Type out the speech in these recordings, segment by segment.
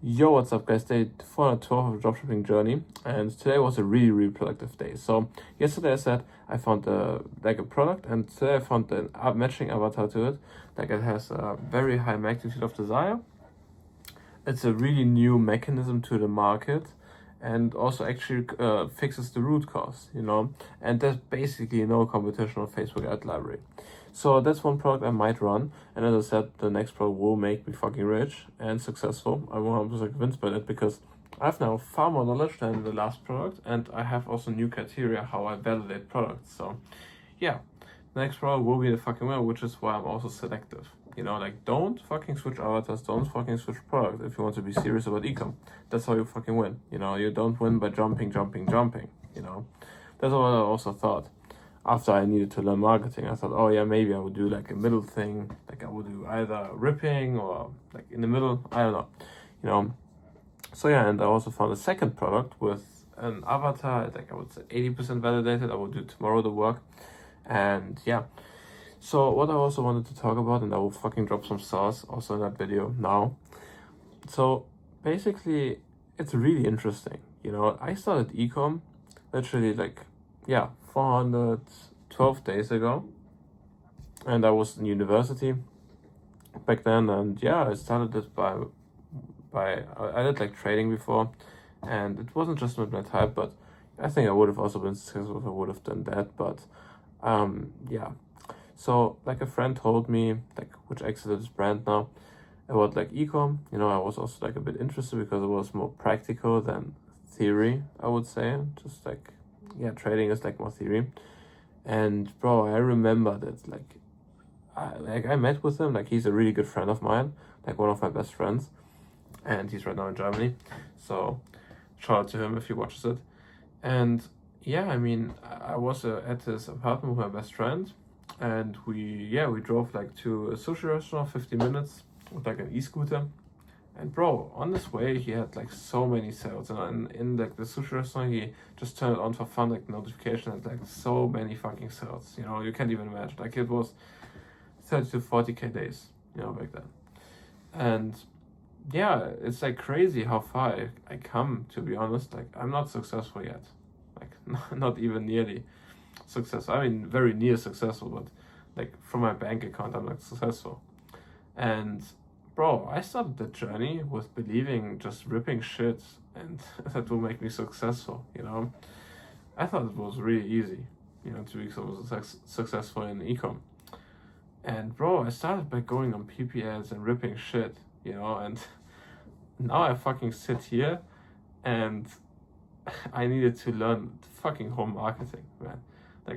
Yo, what's up guys? Day 412 of dropshipping journey, and today was a really productive day. So yesterday I said I found a product, and today I found an matching avatar to it. Like it has a very high magnitude of desire. It's a really new mechanism to the market, and also actually fixes the root cause, and there's basically no competition on Facebook ad library. So that's one product I might run, and as I said, the next product will make me fucking rich and successful. I'm 100% convinced by that because I have now far more knowledge than the last product, and I have also new criteria how I validate products. So yeah, the next product will be the fucking winner, which is why I'm also selective. Don't fucking switch avatars, don't fucking switch product if you want to be serious about ecom. That's how you fucking win. You don't win by jumping. That's what I also thought. After I needed to learn marketing, I thought, oh yeah, maybe I would do like a middle thing. Like I would do either ripping or like in the middle. I don't know, So yeah, and I also found a second product with an avatar, like I would say 80% validated. I will do tomorrow the work. And yeah. So what I also wanted to talk about, and I will fucking drop some sauce also in that video now. So basically, it's really interesting. I started ecom literally 412 days ago, and I was in university back then, and yeah, I started this by I did like trading before, and it wasn't just with my type, but I think I would have also been successful if I would have done that. But yeah, so like a friend told me, which exited his brand now, about ecom. I was also a bit interested because it was more practical than theory, I would say. Just trading is more theory. And bro, I remember that I met with him, he's a really good friend of mine, one of my best friends, and he's right now in Germany. So shout out to him if he watches it. And yeah, I was at his apartment with my best friend, and we drove to a sushi restaurant, 50 minutes with an e-scooter. And bro, on this way he had so many sales, and in the sushi restaurant he just turned it on for fun, notification, and so many fucking sales. You can't even imagine. It was 30 to 40k days, back then. And yeah, it's crazy how far I come, to be honest. I'm not successful yet, not even nearly successful. Very near successful, but from my bank account I'm not successful. And bro, I started the journey with believing just ripping shit and that will make me successful, I thought it was really easy, to be successful in ecom. And bro, I started by going on PPS and ripping shit, and now I fucking sit here and I needed to learn fucking home marketing, man.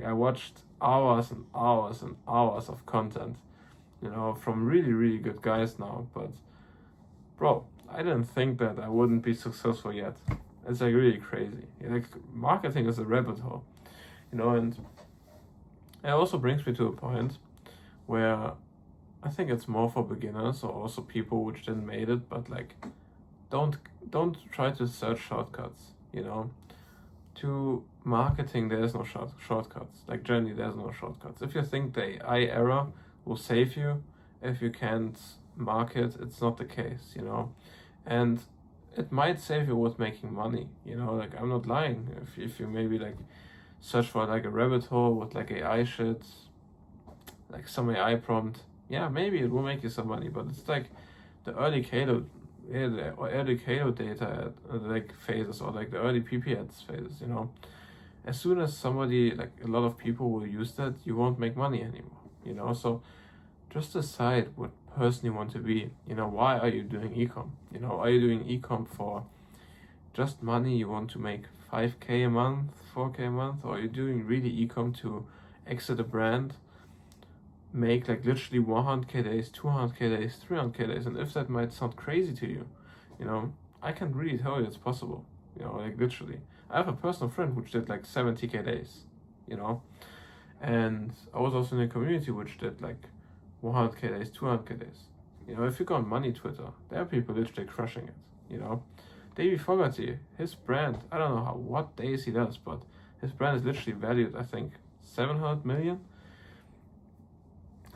I watched hours and hours and hours of content, from really good guys now. But bro, I didn't think that I wouldn't be successful yet. It's really crazy. Marketing is a rabbit hole, and it also brings me to a point where I think it's more for beginners or also people which didn't made it, but don't try to search shortcuts, To marketing there is no shortcuts. Generally there's no shortcuts. If you think the AI era will save you, if you can't market, it's not the case, and it might save you with making money, I'm not lying. If you maybe search for a rabbit hole with AI shit, some AI prompt, yeah, maybe it will make you some money. But it's the early Kalo data phases, or the early PPS phases, as soon as somebody, a lot of people will use that, you won't make money anymore, so just decide what person you want to be. Why are you doing ecom? Are you doing ecom for just money? You want to make 5k a month, 4k a month? Or are you doing really ecom to exit a brand, make literally 100k days, 200k days, 300k days? And if that might sound crazy to you, I can really tell you it's possible. Literally, I have a personal friend which did 70k days, and I was also in a community which did 100k days, 200k days. If you go on Money Twitter, there are people literally crushing it. Davey Fogarty, his brand, I don't know what days he does, but his brand is literally valued, I think, 700 million.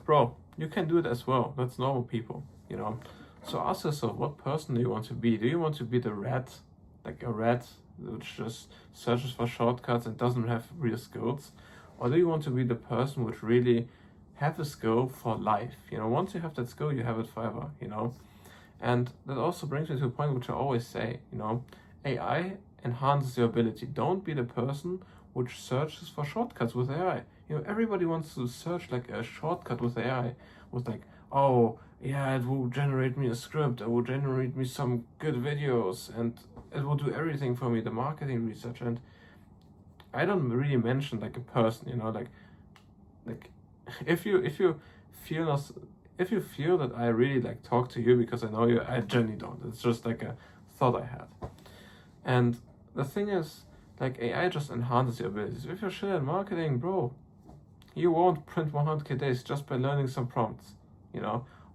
Bro, you can do it as well. That's normal people, So ask yourself, what person do you want to be? Do you want to be the rat, like a rat which just searches for shortcuts and doesn't have real skills? Or do you want to be the person which really have a skill for life? Once you have that skill, you have it forever, And that also brings me to a point which I always say, AI enhances your ability. Don't be the person which searches for shortcuts with AI. Everybody wants to search like a shortcut with AI, with like, oh, yeah, it will generate me a script, it will generate me some good videos, and it will do everything for me, the marketing research. And I don't really mention like a person, like if you feel us, if you feel that I really like talk to you because I know you, I genuinely don't. It's just like a thought I had. And the thing is, like, AI just enhances your abilities. If you're shit at marketing, bro, you won't print 100k days just by learning some prompts,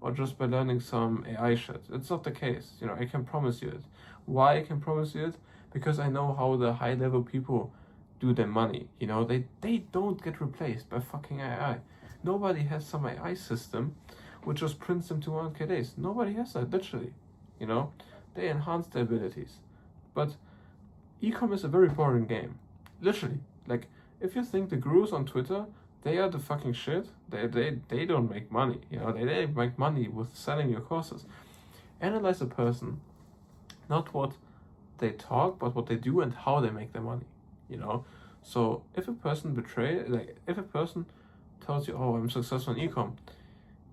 or just by learning some AI shit. It's not the case, I can promise you it. Why I can promise you it? Because I know how the high level people do their money, they don't get replaced by fucking AI. Nobody has some AI system which just prints them to 100k days. Nobody has that, literally, they enhance their abilities. But ecom is a very boring game, literally. Like, if you think the gurus on Twitter, they are the fucking shit, they don't make money, they make money with selling your courses. Analyze a person, not what they talk, but what they do and how they make their money, So if a person if a person tells you, oh, I'm successful in ecom,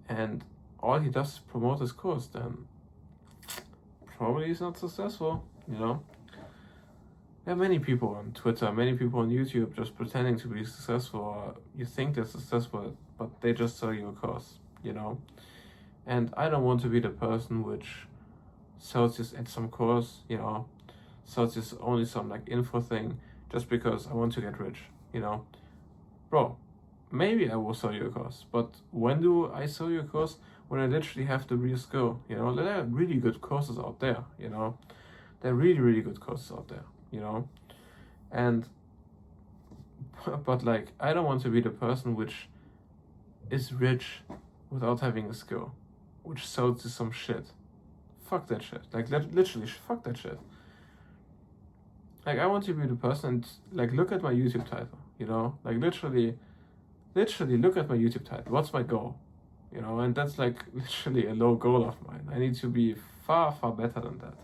and all he does is promote his course, then probably he's not successful, There are many people on Twitter, many people on YouTube just pretending to be successful, or you think they're successful, but they just sell you a course, And I don't want to be the person which sells you at some course, sells you only some like info thing just because I want to get rich, Bro, maybe I will sell you a course, but when do I sell you a course? When I literally have the real skill, There are really good courses out there, There are really, really good courses out there. And but like, I don't want to be the person which is rich without having a skill, which sells you some shit. Fuck that shit. Like, literally, fuck that shit. Like, I want to be the person, and like, look at my YouTube title, like, literally look at my YouTube title. What's my goal? And that's like literally a low goal of mine. I need to be far, far better than that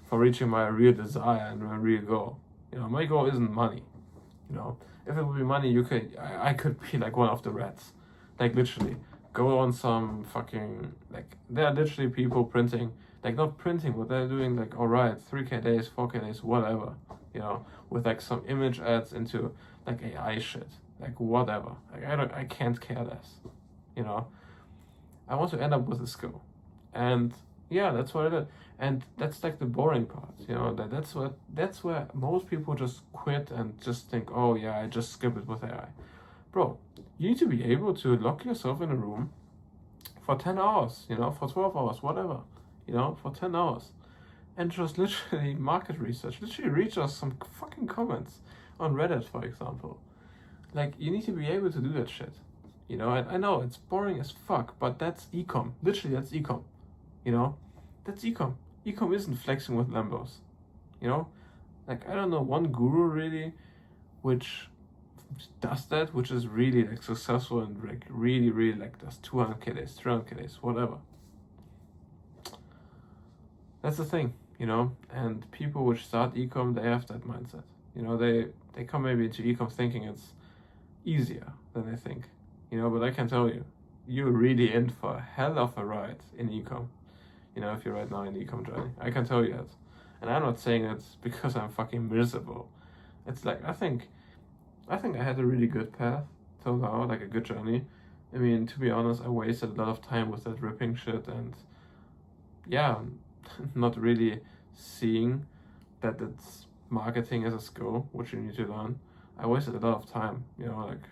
for reaching my real desire and my real goal. My goal isn't money. If it would be money, I could be like one of the rats. Like, literally, go on some fucking, like, there are literally people printing, like, not printing, but they're doing like, alright, 3k days, 4k days, whatever, with like some image ads into like AI shit, like whatever. Like, I can't care less, I want to end up with a skill. And yeah, that's what I did. And that's like the boring part, that's where most people just quit and just think, oh yeah, I just skip it with AI. Bro, you need to be able to lock yourself in a room for 10 hours, for 12 hours, whatever, for 10 hours. And just literally market research, literally read us some fucking comments on Reddit, for example. Like, you need to be able to do that shit, and I know it's boring as fuck, but that's ecom. Literally, that's ecom, that's ecom. Ecom isn't flexing with Lambos, Like, I don't know one guru really which does that, which is really like successful and like really, really like does 200k days, 300k days, whatever. That's the thing, and people which start ecom, they have that mindset. They come maybe into ecom thinking it's easier than they think, but I can tell you, you're really in for a hell of a ride in ecom. If you're right now in the ecom journey, I can tell you that. And I'm not saying it because I'm fucking miserable. It's like, I think I had a really good path till now, like a good journey. I mean, to be honest, I wasted a lot of time with that ripping shit, and yeah, not really seeing that it's marketing as a skill, which you need to learn. I wasted a lot of time, like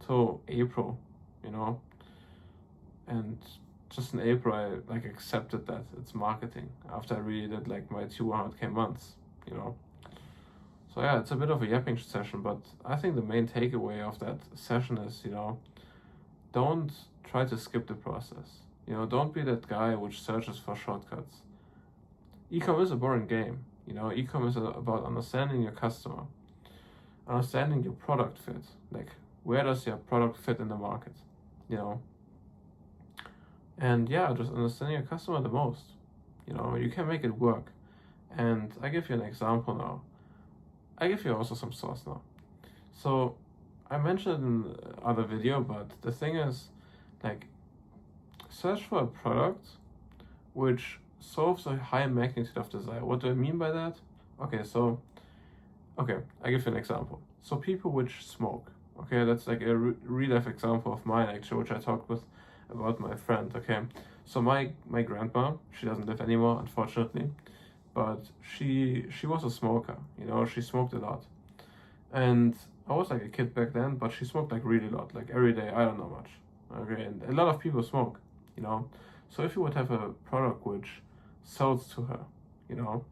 till April, and just in April, I like accepted that it's marketing after I really did like my 200k months, So yeah, it's a bit of a yapping session, but I think the main takeaway of that session is, don't try to skip the process. You know, don't be that guy which searches for shortcuts. Ecom is a boring game. You know, ecom is about understanding your customer, understanding your product fit. Like, where does your product fit in the market? You know, and yeah, just understanding your customer the most. You know, you can make it work. And I give you an example now. I give you also some source now. So I mentioned in the other video, but the thing is, like, search for a product which solves a high magnitude of desire. What do I mean by that? Okay, I give you an example. So people which smoke, okay, that's like a real life example of mine actually, which I talked with about my friend, okay. So my grandma, she doesn't live anymore, unfortunately, but she was a smoker, you know, she smoked a lot. And I was like a kid back then, but she smoked like really a lot, like every day, I don't know much. Okay, and a lot of people smoke, you know. So if you would have a product which sells to her, you know,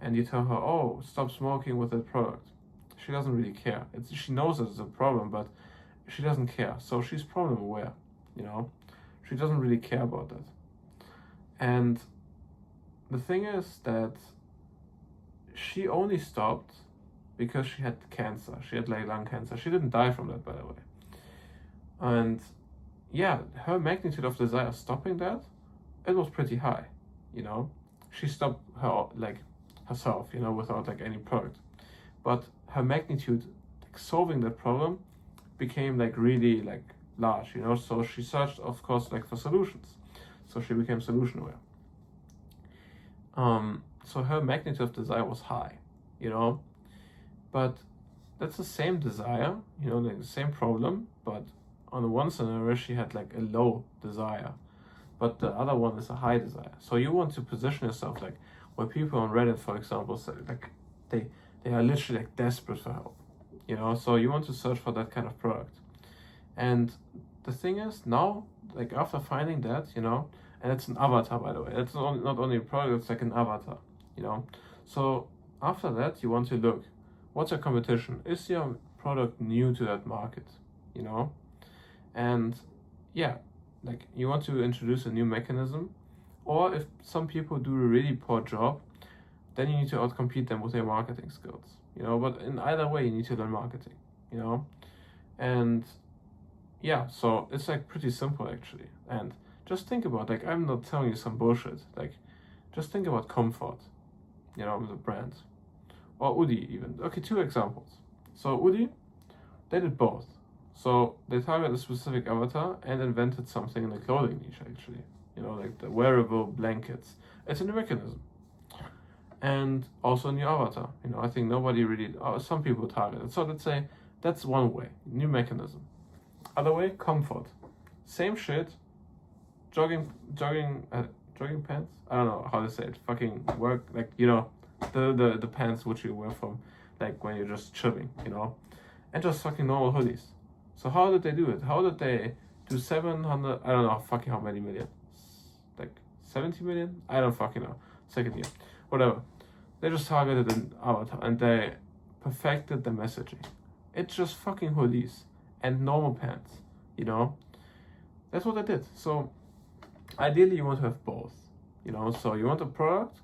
and you tell her, oh, stop smoking with that product, she doesn't really care. She knows it's a problem, but she doesn't care. So she's problem aware, you know. She doesn't really care about that. And the thing is that she only stopped because she had cancer. She had like lung cancer. She didn't die from that, by the way. And yeah, her magnitude of desire stopping that, it was pretty high, you know. She stopped herself, you know, without like any product. But her magnitude, like solving that problem, became like really like large, you know. So she searched, of course, like for solutions. So she became solution aware. So her magnitude of desire was high, you know. But that's the same desire, you know, like the same problem, but on the one scenario she had like a low desire, but the other one is a high desire. So you want to position yourself like where people on Reddit, for example, say like they are literally like desperate for help, you know. So you want to search for that kind of product. And the thing is now, like after finding that, you know, and it's an avatar, by the way, it's not only a product, it's like an avatar, you know. So after that you want to look, what's your competition? Is your product new to that market, you know? And yeah, like you want to introduce a new mechanism, or if some people do a really poor job, then you need to outcompete them with their marketing skills, you know. But in either way, you need to learn marketing, you know. And yeah, so it's like pretty simple actually. And just think about, like, I'm not telling you some bullshit, like just think about Comfort, you know, the brand, or Udi even. Okay, two examples. So Udi, they did both. So they targeted a specific avatar and invented something in the clothing niche actually, you know, like the wearable blankets. It's a new mechanism. And also a new avatar, you know. I think nobody really, some people targeted. So let's say that's one way, new mechanism. Other way, Comfort, same shit, jogging pants. I don't know how to say it. Fucking work, like, you know, the pants which you wear from like when you're just chilling, you know, and just fucking normal hoodies. So how did they do it? How did they do 700? I don't know fucking how many million, like 70 million. I don't fucking know. Second year, whatever. They just targeted an avatar and they perfected the messaging. It's just fucking hoodies and normal pants, you know. That's what I did. So ideally you want to have both, you know. So you want a product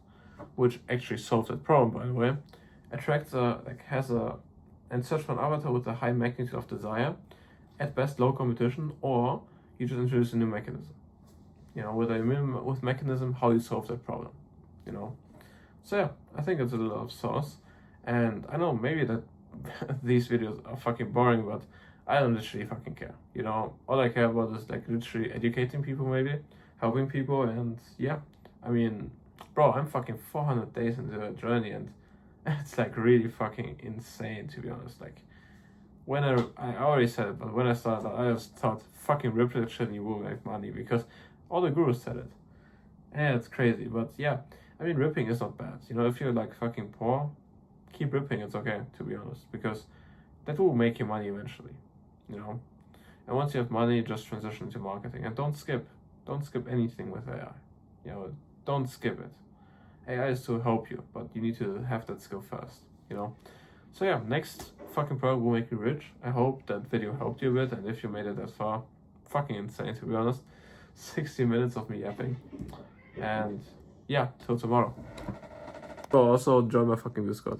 which actually solves that problem, by the way, attracts and search for an avatar with a high magnitude of desire, at best low competition, or you just introduce a new mechanism, you know, with mechanism how you solve that problem, you know. So yeah, I think it's a lot of sauce, and I know maybe that these videos are fucking boring, but I don't literally fucking care, you know. All I care about is like literally educating people, maybe helping people. And yeah, I mean, bro, I'm fucking 400 days into the journey, and it's like really fucking insane, to be honest. Like when I already said it, but when I started, I just thought fucking rip that shit and you will make money, because all the gurus said it. And it's crazy, but yeah, I mean, ripping is not bad, you know. If you're like fucking poor, keep ripping, it's okay, to be honest, because that will make you money eventually, you know. And once you have money, just transition to marketing, and don't skip anything with AI, you know. Don't skip it. AI is to help you, but you need to have that skill first, you know. So yeah, next fucking product will make you rich. I hope that video helped you a bit, and if you made it that far, fucking insane, to be honest. 60 minutes of me yapping. And yeah, till tomorrow. So also join my fucking Discord.